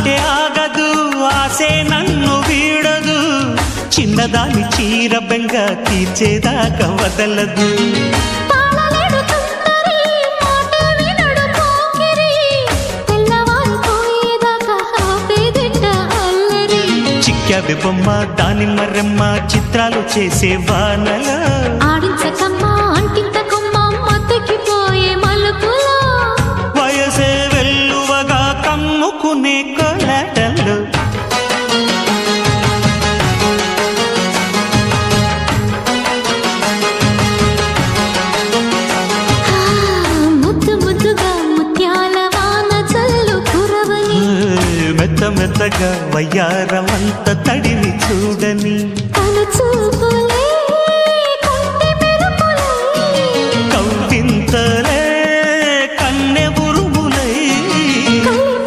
ఆటే ఆగదు ఆసే నన్ను వీడదు చిన్నదాని చీర బెంగ తీర్చేదాకా వదలదు చిక్కాబె బొమ్మ దాని మర్రమ్మ చిత్రాలు చేసే వానల ఆడించకమ్మా అంటించకమ్మ మత్తకిపోయే మలుపులో వయసే వెల్లువగా కమ్ముకునే కొలటలు ముద్దు ముద్దుగా ముత్యాల వాన చల్లు కురవని మెత్త మెత్తగా వయ్యారమంత తడిని చూడని తన చూపుల